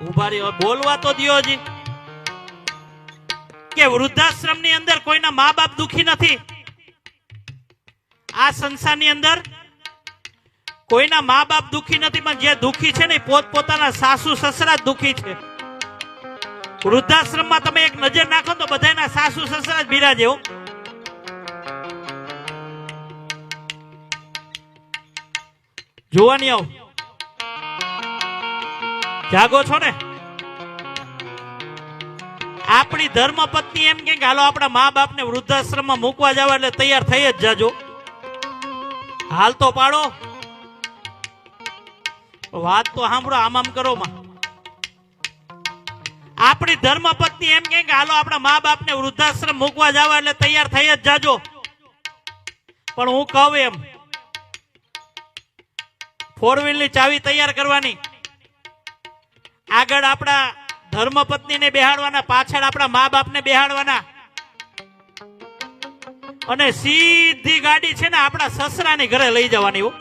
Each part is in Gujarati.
ઉભા રહ્યો, બોલવા તો દિયો જી. કે વૃદ્ધાશ્રમ ની અંદર કોઈના મા બાપ દુખી નથી. આ સંસારની અંદર કોઈના મા બાપ દુખી નથી, પણ જે દુખી છે ને પોતપોતાના સાસુ સસરા જ દુખી છે. વૃદ્ધાશ્રમમાં તમે એક નજર નાખો તો બધાના સાસુ સસરા જ બિરાજે હો. જોવાની આવ, જાગો છો ને? આપણી ધર્મ પત્ની એમ કે હાલો આપણા મા બાપ ને વૃદ્ધાશ્રમમાં મૂકવા જવા, એટલે તૈયાર થઈ જ જાજો. હાલ તો પાડો, વાત તો સાંભળો, આમ કરો માં. આપણી ધર્મ પત્ની એમ કે હાલો આપણા મા બાપ ને વૃદ્ધાશ્રમ મૂકવા જવા, એટલે તૈયાર થઈ જ જાજો. પણ હું કહું એમ, 4 વ્હીલ ની ચાવી તૈયાર કરવાની, આગળ આપણા ધર્મપત્ની ને બેહાડવાના, પાછળ આપણા મા બાપ ને બેહાડવાના, અને સીધી ગાડી છે ને આપણા સસરાની ઘરે લઈ જવાની.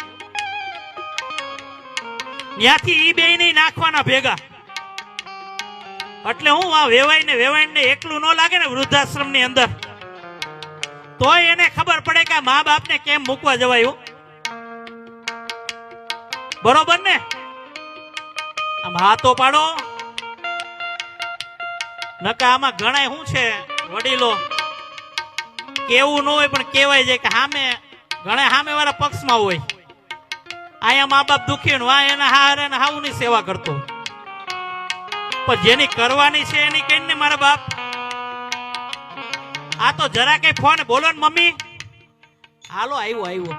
ત્યાંથી ઈ બે નહીં નાખવાના ભેગા. એટલે હું આ વેવાઈ ને એકલું ન લાગે ને વૃદ્ધાશ્રમ ની અંદર, તોય એને ખબર પડે કે મા બાપ ને કેમ મૂકવા જવાયું. બરોબર ને? આમ હાથો પાડો. નકા આમાં ઘણા શું છે વડીલો, કેવું ન હોય પણ કેવાય જાય કે સામે ઘણા સામે વાળા પક્ષમાં હોય. અહીંયા મા બાપ દુખી હોય, એના હારે હાઉની સેવા કરતો, પણ જેની કરવાની છે એની કઈ ને મારા બાપ. આ તો જરા કઈ ફોન બોલો ને મમ્મી, હાલો આવ્યો.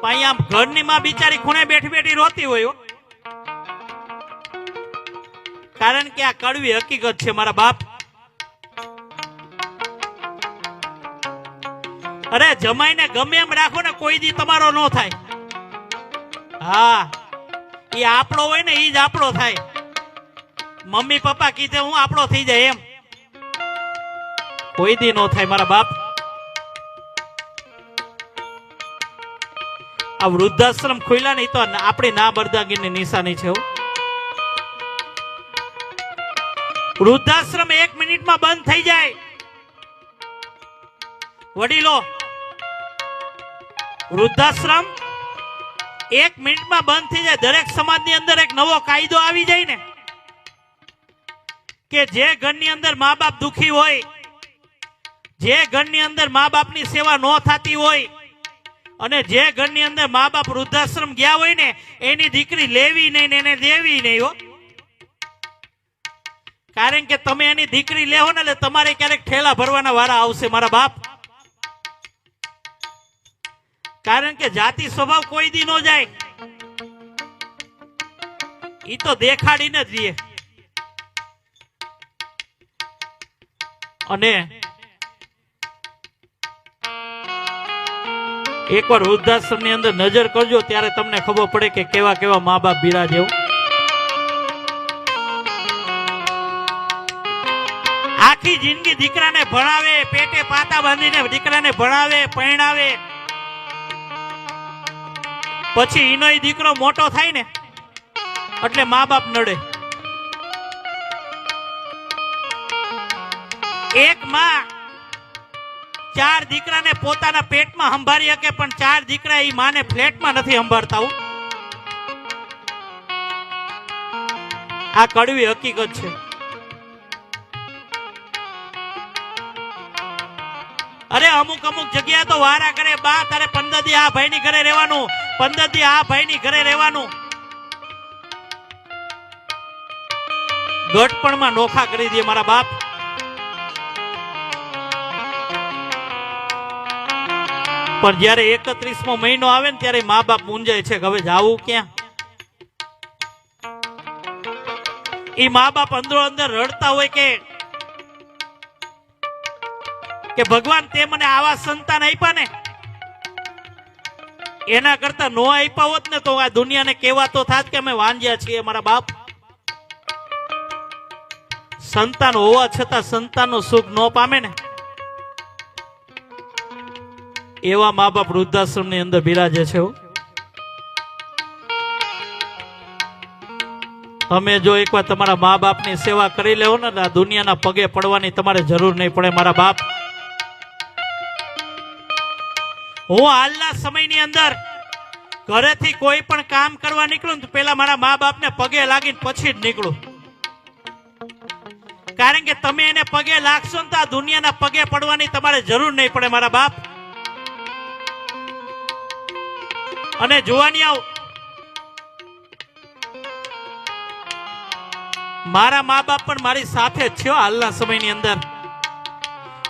અહીંયા ઘરની માં બિચારી ખૂણે બેઠી રોતી હોય, કારણ કે આ કડવી હકીકત છે મારા બાપ. અરે જમાઈને ગમે એમ રાખો ને, કોઈ દી તમારો ન થાય. હા, એ આપણો હોય ને, એ જ આપણો થાય. મમ્મી પપ્પા કીધે હું આપણો થઈ જાય એમ કોઈ દી ન થાય મારા બાપ. આ વૃદ્ધાશ્રમ ખુલ્યા નહીં તો આપણી ના બરદાગીની નિશાની છે. વૃદ્ધાશ્રમ 1 મિનિટમાં બંધ થઈ જાય. વડીલો, વૃદ્ધાશ્રમ 1 મિનિટમાં બંધ થઈ જાય. દરેક સમાજની અંદર એક નવો કાયદો આવી જાય ને, કે જે ઘરની અંદર મા બાપ દુખી હોય, જે ઘરની અંદર મા બાપની સેવા ન થતી હોય, અને જે ઘરની અંદર મા બાપ વૃદ્ધાશ્રમ ગયા હોય ને, એની દીકરી લેવી નહીં ને એને દેવી નહીં હો. કારણ કે તમે એની દીકરી લેવો ને એટલે તમારે ક્યારેક ઠેલા ભરવાના વારા આવશે મારા બાપ. કારણ કે જાતિ સ્વભાવ કોઈ દી ન જાય, ઈ તો દેખાડીને જ દે. અને એકવાર વૃદ્ધાશ્રમ ની અંદર નજર કરજો, ત્યારે તમને ખબર પડે કે કેવા કેવા મા બાપ બિરાજે. આખી જિંદગી દીકરાને ભણાવે, પેટે પાતા બાંધીને દીકરાને ભણાવે, પરણાવે, પછી એનો દીકરો મોટો થાય ને એટલે મા બાપ નડે. એક માં 4 દીકરાને પોતાના પેટમાં સંભાળી શકે, પણ 4 દીકરા એ માને ફ્લેટમાં નથી સંભાળતા. આ કડવી હકીકત છે. અરે અમુક જગ્યાએ તો વારા કરે, બા તારે 15 દી આ ભાઈ ની ઘરે રહેવાનું, 15 દી આ ભાઈ ની ઘરે રહેવાનું. ગટપણમાં નોખા કરી દે મારા બાપ. પણ જયારે 31મો મહિનો આવે ને ત્યારે મા બાપ મૂંઝાય છે કે હવે જાવું ક્યાં. એ મા બાપ અંદરો અંદર રડતા હોય કે ભગવાન તે મને આવા સંતાન આપ્યા ને, એના કરતા નો આપ્યા હોત ને તો આ દુનિયાને કહેવા તો થાત કે અમે વાંજ્યા છીએ મારા બાપ. સંતાન હોવા છતાં સંતાનનું સુખ ન પામે ને, એવા મા બાપ વૃદ્ધાશ્રમ ની અંદર બિરાજે છે. તમે જો એકવાર તમારા મા બાપની સેવા કરી લેવો ને આ દુનિયાના પગે પડવાની તમારે જરૂર નહીં પડે મારા બાપ. હું હાલના સમયની અંદર ઘરેથી કોઈ પણ કામ કરવા નીકળું તો પેલા મારા મા બાપને પગે લાગીને પછી જ નીકળું. કારણ કે તમે એને પગે લાગશો ને તો આ દુનિયાના પગે પડવાની તમારે જરૂર નહીં પડે મારા બાપ. અને જોવાની આવ મારા મા બાપ પણ મારી સાથે જ છે હાલના સમયની અંદર.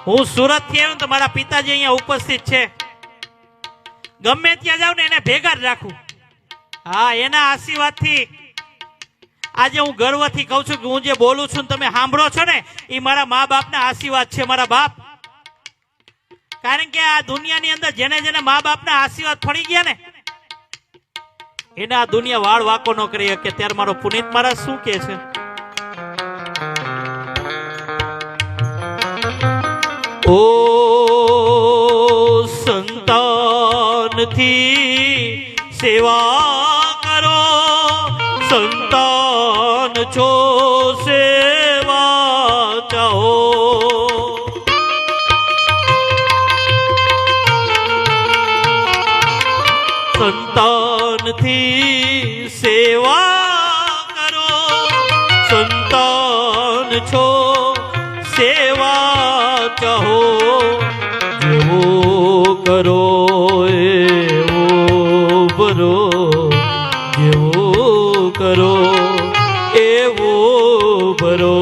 હું સુરત થી આવ્યો તો મારા પિતાજી અહીંયા ઉપસ્થિત છે. ગમે ત્યાં જાઉં ને એને ભેગા જ રાખું. હા, એના આશીર્વાદથી આજે હું ગર્વથી કહું છું કે હું જે બોલું છું તમે સાંભળો છો ને એ મારા મા બાપના આશીર્વાદ છે મારા બાપ. કારણ કે આ દુનિયાની અંદર જેને જેને મા બાપના આશીર્વાદ પડી ગયા ને એને આ દુનિયા વાળ વાકો ન કરી શકે. ત્યારે મારો પુનિત મહારાજ શું કે છે? ઓ સંતાનથી સેવા કરો, સંતાન છો સેવા ચાહો. સંતાનથી સેવા કરો, સંતાન છો સેવા ચાહો. જેવો કરો એવો ભરો, જેવો કરો એવો ભરો,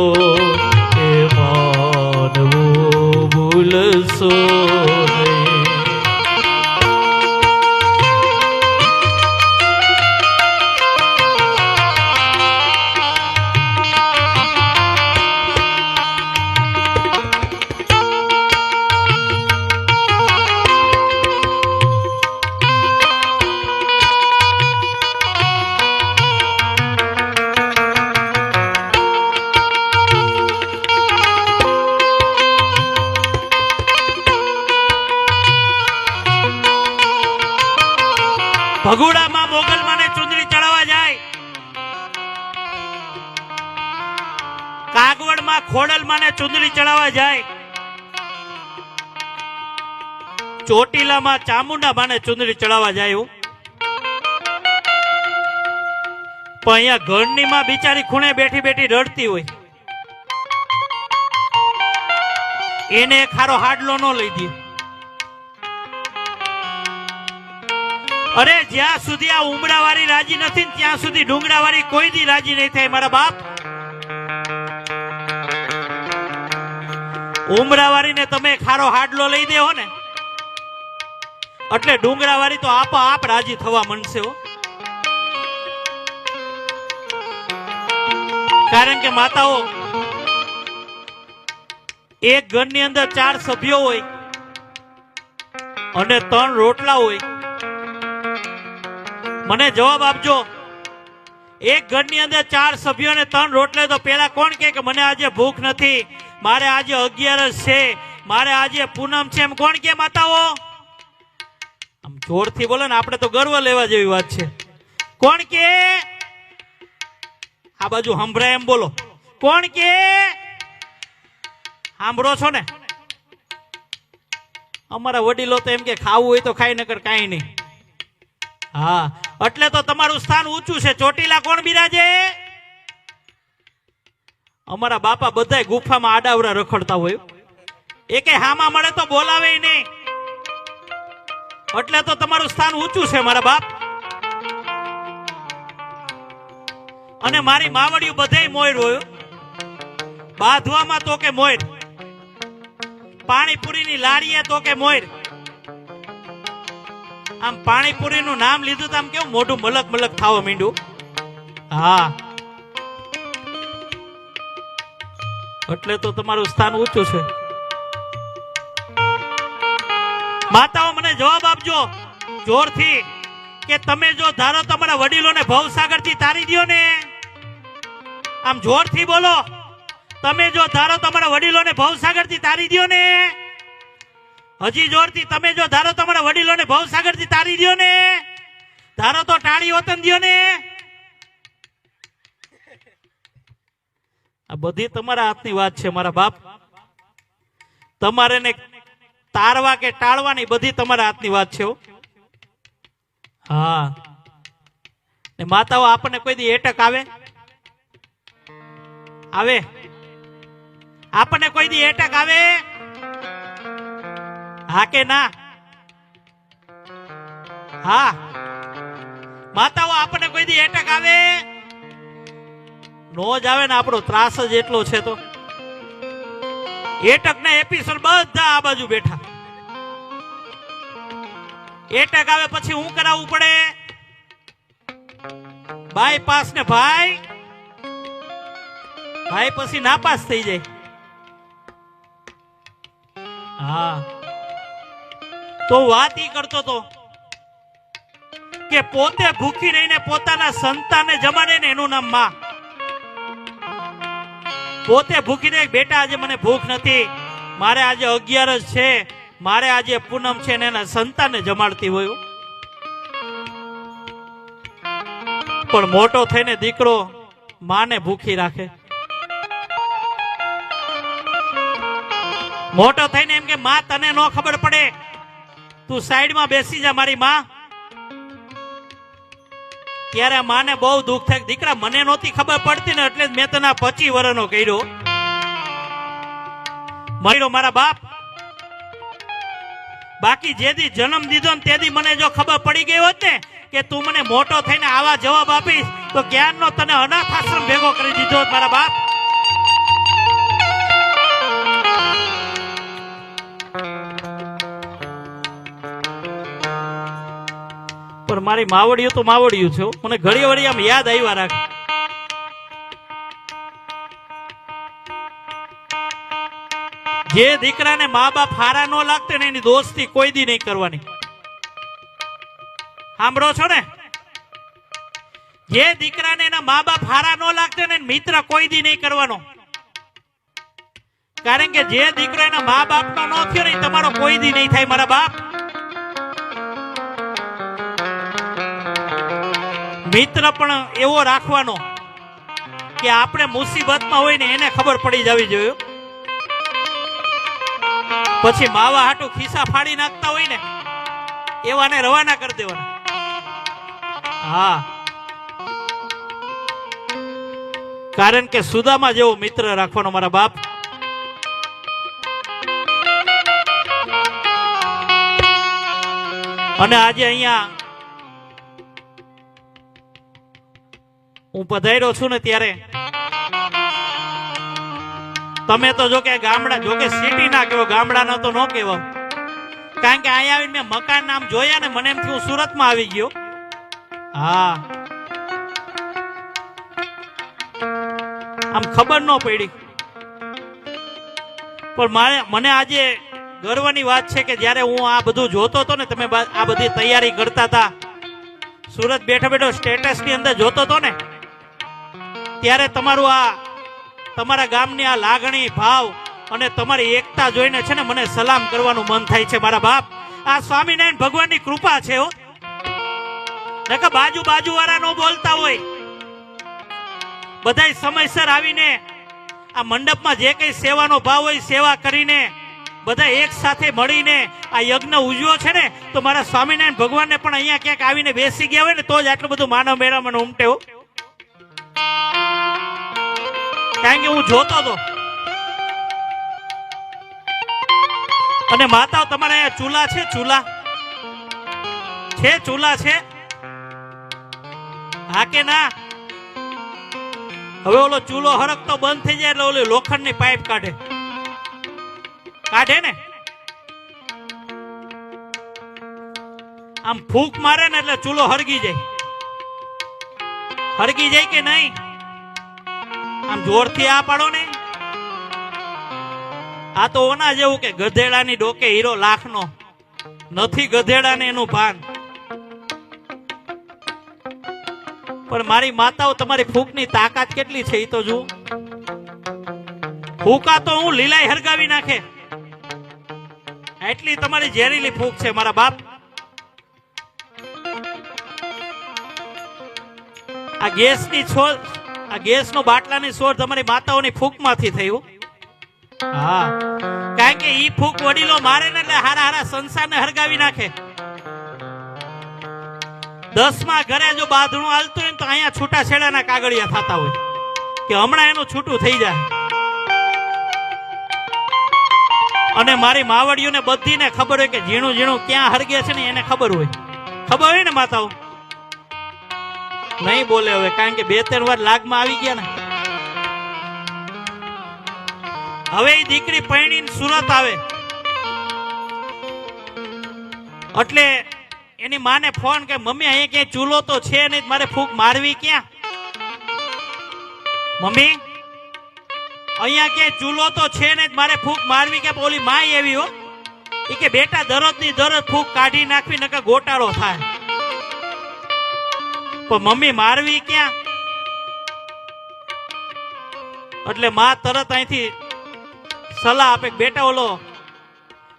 એ માનવો ભૂલશો નહીં. ભગુડામાં મોગલ માને ચુંદડી ચડાવવા જાય, કાગવડમાં ખોડલ માને ચુંદડી ચડાવવા જાય, ચોટીલામાં ચામુંડા માને ચુંદડી ચડાવવા જાય. પણ અહીંયા ઘરની માં બિચારી ખૂણે બેઠી બેઠી રડતી હોય, એને ખારો હાડલો ન લઈ દે. અરે જ્યાં સુધી આ ઉમરાવાળી રાજી નથી ને ત્યાં સુધી ડુંગરાવાળી કોઈ દી રાજી નહીં થાય મારા બાપ. ઉમરાવાળીને તમે ખારો હાડલો લઈ દેવો ને એટલે ડુંગરાવાળી તો આપોઆપ રાજી થવા માંડશે. કારણ કે માતાઓ એક ઘરની અંદર 4 સભ્યો હોય અને 3 રોટલા હોય. મને જવાબ આપજો, એક ઘરની અંદર 4 સભ્યો અને 3 રોટલે તો પેલા કોણ કે મને આજે ભૂખ નથી, મારે આજે 11 છે, મારે આજે પૂનમ છે, એમ કોણ કે માતાઓ? આમ જોરથી બોલો ને, આપણે તો ગર્વ લેવા જેવી વાત છે. કોણ કે? આ બાજુ સંભળાય એમ બોલો. કોણ કે? સાંભળો છો ને? અમારા વડીલો તો એમ કે ખાવું હોય તો ખાઈ, નકર કાંઈ નહીં. હા, એટલે તો તમારું સ્થાન ઊંચું છે. ચોટીલા કોણ બિરાજે? અમારા બાપા બધાય ગુફામાં આડાવડા રખડતા હોય, એકે હામા મળે તો બોલાવે નહીં. એટલે તો તમારું સ્થાન ઊંચું છે મારા બાપ. અને મારી માવડિયું બધાય મોર હોય, બાંધવામાં તો કે મોર, પાણીપુરીની લાડીએ તો કે મોર. આમ પાણીપુરી નું નામ લીધું તો આમ કેવું મોઢું મલક મલક થવા માંડ્યું. હા, એટલે તો તમારું સ્થાન ઊંચું છે. માતાઓ મને જવાબ આપજો જોરથી કે તમે જો ધારો તમારા વડીલોને ભવસાગર થી તારી દો ને, આમ જોરથી બોલો, તમે જો ધારો તમારા વડીલોને ભવસાગર થી તારી દો ને, હજી જોરથી, તમે જો ધારો તમારા વડીલોને ભવસાગર થી તારી દો ને, ધારો તો ટાળી વતન દો ને. આ બધી તમારા હાથની વાત છે મારા બાપ. તમારે ને તારવા કે ટાળવાની બધી તમારા હાથની વાત છે. હા, ને માતાઓ આપણને કોઈ દી એટક આવે? આવે? આપણને કોઈ દી એટક આવે? હા કે ના? હા, માતાઓ આપણને કોઈ દી એટક આવે? નો જ આવે ને. આપણો ત્રાસ જ એટલો છે. તો એટક ના એપિસોડ બધા આ બાજુ બેઠા. એટક આવે પછી હું કરાવવું પડે? બાયપાસ ને ભાઈ પછી નાપાસ થઈ જાય. હા, તો વાત ઈ કરતો તો કે પોતે ભૂખી રહીને પોતાના સંતાનને જમાડે ને એનું નામ માં. પોતે ભૂખી રહે, બેટા આજે મને ભૂખ નથી, મારે આજે 11 છે, મારે આજે પૂનમ છે, ને એના સંતાનને જમાડતી હોય. પણ મોટો થઈને દીકરો માને ભૂખી રાખે. મોટો થઈને એમ કે માં તને નો ખબર પડે, તું સાઈડમાં બેસી જા મારી માં. ત્યારે માને બહુ દુઃખ થાય, દીકરા મને નહોતી ખબર પડતી ને એટલે મેં તને 25 વર્ષનો કર્યો મારા બાપ. બાકી જે દી જન્મ દીધો ને તે દી મને જો ખબર પડી ગઈ હોત ને કે તું મને મોટો થઈને આવા જવાબ આપીશ તો ક્યારનો તને અનાથ આશ્રમ ભેગો કરી દીધો મારા બાપ. પણ મારી માવડિયું તો માવડિયું છે. મને ઘડી વળી આમ યાદ આવ્યા રાખ. જે દીકરાને મા બાપ હારા ન લાગતો ને એની દોસ્તી કોઈ દી નહીં કરવાની. સાંભળો છો ને? જે દીકરાને એના મા બાપ હારા ન લાગતો ને મિત્ર કોઈ દી નહીં કરવાનો. કારણ કે જે દીકરો એના મા બાપ નો ન થયો ને તમારો કોઈ દી નહીં થાય મારા બાપ. મિત્ર પણ એવો રાખવાનો કે આપણે મુસીબતમાં હોય ને એને ખબર પડી જવી જોઈએ. પછી માવા હાટું ખિસ્સા ફાડી નાખતા હોય ને એવાને રવાના કરી દેવાના. હા, કારણ કે સુદામા જેવો મિત્ર રાખવાનો મારા બાપ. અને આજે અહીંયા હું પધાર્યો છું ને ત્યારે તમે તો જો કે ગામડા, જો કે સિટી ના કેવો, ગામડાના તો નો કેવો. કારણ કે અહીંયા આવીને મેં મકાન નામ જોયા ને મને એમ થયું સુરતમાં આવી ગયો. હા, આમ ખબર ન પડી. પણ મને આજે ગર્વની વાત છે કે જ્યારે હું આ બધું જોતો હતો ને, તમે આ બધી તૈયારી કરતા હતા, સુરત બેઠો બેઠો સ્ટેટસ ની અંદર જોતો હતો ને, ત્યારે તમારું આ તમારા ગામની આ લાગણી, ભાવ અને તમારી એકતા જોઈને છે ને મને સલામ કરવાનું મન થાય છે મારા બાપ. આ સ્વામિનારાયણ ભગવાનની કૃપા છે. હો, બાજુ વાળા નો બોલતા હોય, બધાય સમયસર આવીને આ મંડપમાં જે કઈ સેવાનો ભાવ હોય સેવા કરીને બધા એક સાથે મળીને આ યજ્ઞ ઉજવ્યો છે ને, તો મારા સ્વામિનારાયણ ભગવાનને પણ અહીંયા ક્યાંક આવીને બેસી ગયા હોય ને તો જ આટલું બધું માનવ મેળામાં ઉમટે. હો, કારણ કે હું જોતો હતો. અને માતાઓ તમારે અહીંયા ચૂલા છે? ચૂલા છે? ચૂલા છે? હા કે ના? હવે ઓલો ચૂલો હરકતો બંધ થઈ જાય એટલે ઓલી લોખંડની પાઇપ કાઢે ને, આમ ફૂંક મારે ને એટલે ચૂલો હરગી જાય. હરગી જાય કે નહીં? આમ જોરથી આ પાડો ને. આ તો ઓના જેવું કે ગધેડાની ડોકે હીરો લાખનો, નથી ગધેડાને એનું ભાન. પણ મારી માતાઓ તમારી ફૂંકની તાકાત કેટલી છે એ તો જુઓ. ફૂંકા તો હું લીલાય હરગાવી નાખે, એટલી તમારી ઝેરીલી ફૂંક છે મારા બાપ. આ ગેસની આ ગેસનો બાટલાની શોધ તમારી માતાઓની ફૂંકમાંથી થયું. હા, કારણ કે ઈ ફૂંક વડીલો મારે ને એટલે હારા હારા સંસારને હરગાવી નાખે. 10મા ઘરે જો બાંધણું હાલતું હોય તો અહીંયા છૂટા છેડાના કાગળિયા થતા હોય કે હમણાં એનું છૂટું થઈ જાય. અને મારી માવડીઓને બધીને ખબર હોય કે ઝીણું ઝીણું ક્યાં હરગે છે ને એને ખબર હોય. ખબર હોય ને માતાઓ? નહીં બોલે હવે, કારણ કે 2-3 વાર લાગમાં આવી ગયા ને. હવે એ દીકરી પરણીને સુરત આવે એટલે એની માને ફોન કે મમ્મી અહીંયા ક્યાંય ચૂલો તો છે નહીં, મારે ફૂંક મારવી ક્યાં? મમ્મી અહીંયા ક્યાંય ચૂલો તો છે નહીં, મારે ફૂંક મારવી કે? ઓલી માય એવી હો એ કે બેટા દરરોજની દરરોજ ફૂંક કાઢી નાખવી નકર ગોટાળો થાય. પણ મમ્મી મારવી ક્યાં? એટલે માં તરત અહીંથી સલાહ આપે બેટા ઓલો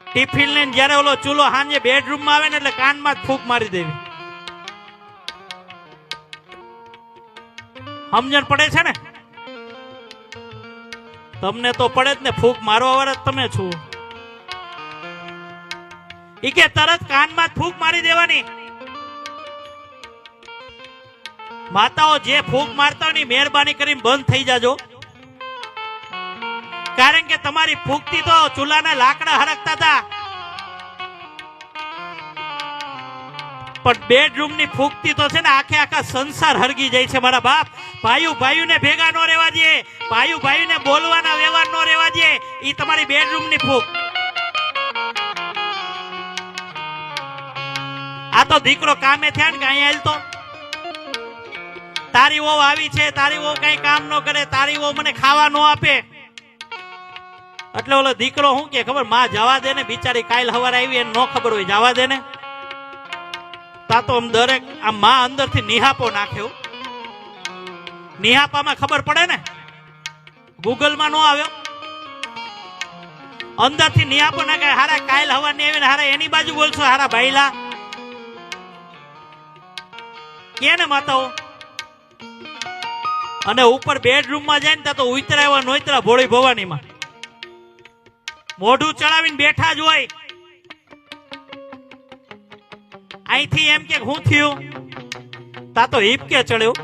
ટિફિન લઈને જયારે ઓલો ચૂલો સાંજે બેડરૂમમાં આવે ને એટલે કાનમાં જ ફૂંક મારી દેવી. સમજણ પડે છે ને? તમને તો પડે જ ને, ફૂંક મારવા વાળા જ તમે છો. ઈ કે તરત કાનમાં જ ફૂંક મારી દેવાની. માતાઓ જે ફૂંક મારતા હોય ની મહેરબાની કરીને બંધ થઈ જાજો, કારણ કે તમારી ફૂંકથી તો ચૂલાના લાકડા હરકતા હતા, પણ બેડરૂમ ની ફૂંકથી તો છે ને આખે આખા સંસાર હરગી જાય છે. મારા બાપ, ભાઈઓ ભાઈઓને ભેગા નો રહેવા દે, ભાઈઓ ભાઈઓને બોલવાના વ્યવહાર નો રહેવા દે, ઈ તમારી બેડરૂમ ની ફૂંક. આ તો દીકરો કામે થયા ને કે અહીંયા હાલ તો તારી વહુ આવી છે, તારી વહુ કઈ કામ ન કરે, તારી વહુ મને ખાવા ન આપે. એટલે ઓલો દીકરો શું કે ખબર, માં જવા દે ને, બિચારી કાલ હવારે આવી એને ન ખબર હોય, જવા દે ને. તા તો દરેક આ માં અંદરથી નિહાપો નાખ્યો. નિહાપામાં ખબર પડે ને, ગૂગલમાં નો આવ્યો. અંદરથી નિહાપો નાખે, હારા કાલ હવાર ની આવીને હારા એની બાજુ બોલશો, હારા ભાઈલા કે ને માતાઓ. અને ઉપર બેડરૂમ માં જાય ને ત્યાં તો ઉતરા એવા નોતરા ભોળી ભવાની માં મોઢું ચડાવીને બેઠા જ હોય. અહીંથી એમ કે હું થયું, તા તો હિપકે ચડ્યો.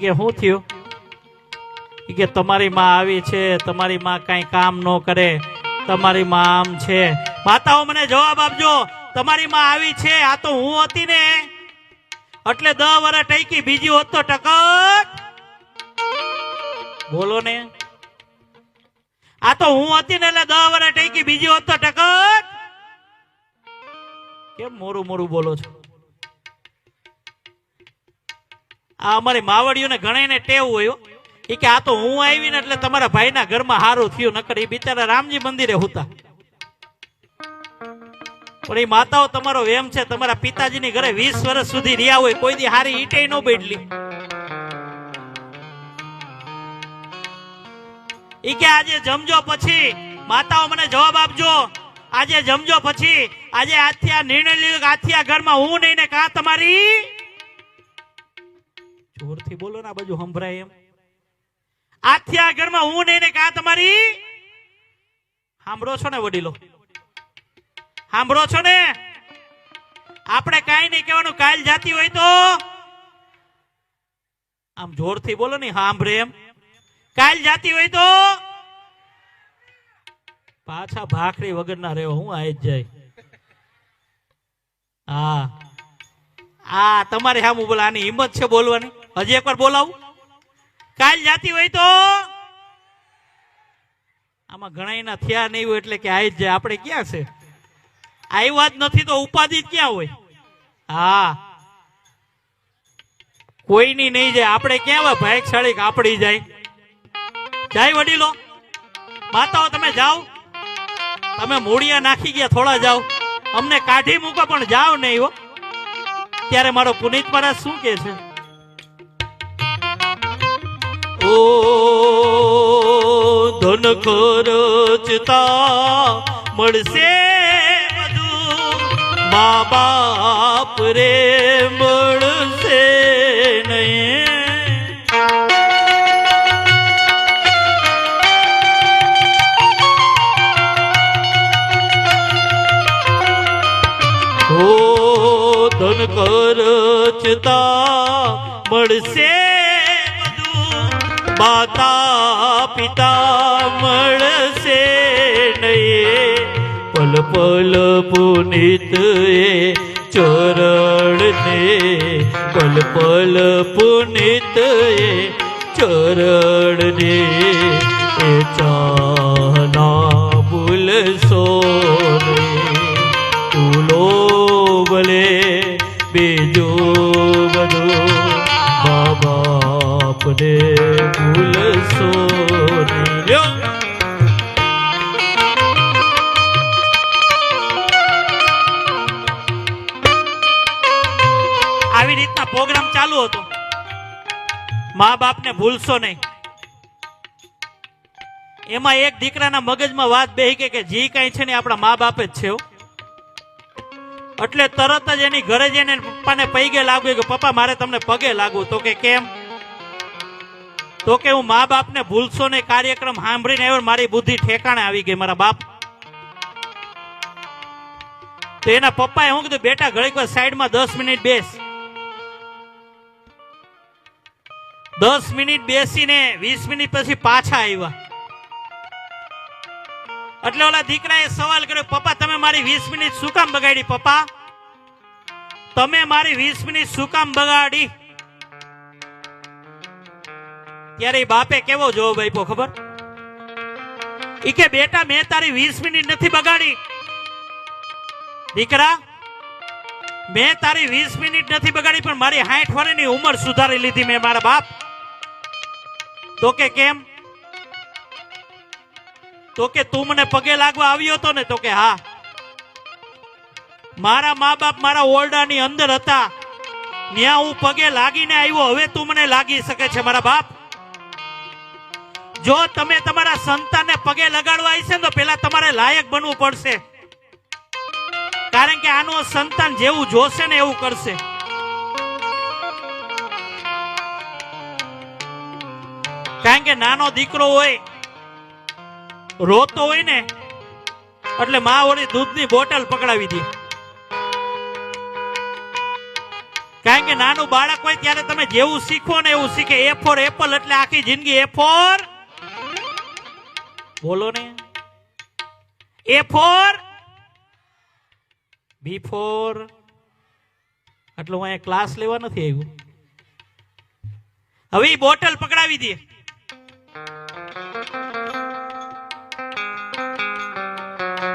કે હું થયું? કે તમારી માં આવી છે, તમારી માં કઈ કામ ન કરે, તમારી માં આમ છે. માતાઓ મને જવાબ આપજો, તમારી માં આવી છે, આ તો હું હતી ને એટલે 10 વર્ષ ટકી, બીજી હોત તો ટકક. બોલો ને, આ તો હું હતી ને એટલે 10 વર્ષ ટકી, બીજી હોત તો ટકક. કેમ મોરું મોરું બોલો છો? આ અમારી માવડીઓને ઘણાને ટેવ હોય કે આ તો હું આવી ને એટલે તમારા ભાઈના ઘરમાં હારું થયું, નકર એ બિચારા રામજી મંદિરે હતા. પણ એ માતાઓ તમારો વેમ છે, તમારા પિતાજીની ઘરે 20 વર્ષ સુધી રહ્યા હોય, કોઈ દી હારી ઈટે ન બેડલી. ઈ કે આજે જમજો પછી, માતાઓ મને જવાબ આપજો, આજે જમજો પછી, આજે આજથી આ નિર્ણય લીધો કે આજથી આ ઘરમાં હું નહીં ને કા તમારી. જોરથી બોલો ને, આ બાજુ સંભળાય એમ. આજથી આ ઘરમાં હું નહીં ને કા તમારી. સાંભળો છો ને વડીલો? સાંભળો છો ને? આપણે કાઈ નહીં કહેવાનું, કાલ જાતી હોય તો આમ જોરથી બોલો ને, સાંભળે એમ. કાલ જાતી હોય તો પાછા ભાખરી વગર ના રહ્યો, હું આઈ જ જાય. હા, આ તમારે સામું બોલા, આની હિંમત છે બોલવાની? હજી એકવાર બોલાવું. કાલ જાતી હોય તો આમાં ઘણા ના થયા નહીં હોય એટલે કે આઈ જ જાય. આપણે ક્યાં છે? આવ્યા જ નથી તો ઉપાધિ ક્યાં હોય? હા, કોઈની નહીં જાય. આપણે ક્યાં હોય ભાગશાળી કાપડી જાય? જાય વડીલો, માતાઓ તમે જાઓ, તમે મૂળિયા નાખી ગયા, થોડા જાઓ, અમને કાઢી મૂકો પણ જાઓ નહીં હો. ત્યારે મારો પુનિત મહારાજ શું કે છે? ઓ ધન ખર્ચતા મળશે બધું, મા બાપ રે ધન ખર્ચતા મળશે બધું, માતા પિતા મળશે નહીં. પલ પલ પુનિત એ ચરણ ને, પલ પલ પુનિત એ ચરણ ને, એ ચાહના ભૂલશો નહીં. તુલો ભલે બીજો બધું, મા બાપને ભૂલશો નહીં. આવી રીતના પ્રોગ્રામ ચાલુ હતો. મા બાપને ભૂલશો નહીં. એમાં એક દીકરાના મગજમાં વાત બેહી કે જી કઈ છે ને આપણા મા બાપ જ છે. એટલે તરત જ એની ઘરે જઈને પપ્પાને પગે લાગ્યું કે પપ્પા મારે તમને પગે લાગવું. તો કે કેમ? તો કે હું મા બાપને ભૂલશો નહીં કાર્યક્રમ સાંભળીને આવ્યો, મારી બુદ્ધિ ઠેકાણે આવી ગઈ. મારા બાપ તો એના પપ્પાએ હું કીધું બેટા ઘડીક વાર સાઈડમાં 10 મિનિટ બેસ. 10 મિનિટ બેસીને 20 મિનિટ પછી પાછા આવ્યા. એટલે ઓલા દીકરાએ સવાલ કર્યો, પપ્પા તમે મારી 20 મિનિટ શું કામ બગાડી? પપ્પા તમે મારી 20 મિનિટ શું કામ બગાડી? ત્યારે બાપે કેવો જવાબ આપ્યો ખબર? ઈ કે બેટા મેં તારી 20 મિનિટ નથી બગાડી. દીકરા મેં તારી 20 મિનિટ નથી બગાડી, પણ મારી 60 વર્ષની ઉંમર સુધારી લીધી મેં મારા બાપ. તો કે કેમ? તો કે તું મને પગે લાગવા આવ્યો હતો ને? તો કે હા. મારા મા બાપ મારા ઓરડાની અંદર હતા, ત્યાં હું પગે લાગીને આવ્યો. હવે તું મને લાગી શકે છે મારા બાપ? જો તમે તમારા સંતાનને પગે લગાડવા આવશે ને તો પેલા તમારે લાયક બનવું પડશે. કારણ કે આનો સંતાન જેવું જોશે ને એવું કરશે. કારણ કે નાનો દીકરો હોય રોતો હોય ને એટલે માં ઓળી દૂધની બોટલ પકડાવી દે. કારણ કે નાનું બાળક હોય ત્યારે તમે જેવું શીખો ને એવું શીખે. એ ફોર એપલ એટલે આખી જિંદગી એ ફોર, બોલો ને, એ ફોર બી ફોર. એટલે હું અહીંયા ક્લાસ લેવા નથી આવ્યું. હવે એ બોટલ પકડાવી દે.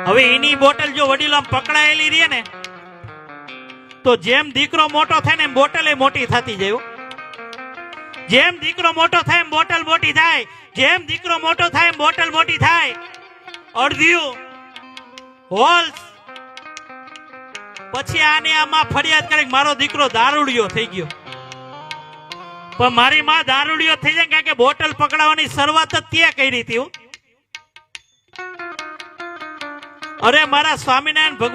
હવે એની બોટલ જો વડીલો પકડાયેલી રહે ને તો જેમ દીકરો મોટો થાય ને એમ બોટલ મોટી થતી જાય. જેમ દીકરો મોટો થાય એમ બોટલ મોટી થાય. જેમ દીકરો મોટો થાય એમ બોટલ મોટી થાય. અડધ્યું હોલ્સ. પછી આને આમાં ફરિયાદ કરે મારો દીકરો દારૂડિયો થઈ ગયો. પણ મારી માં દારૂડિયો થઈ જાય કારણ કે બોટલ પકડાવવાની શરૂઆત જ ત્યાં કરી હતી. અરે મારા સ્વામિનારાયણ ભગવાન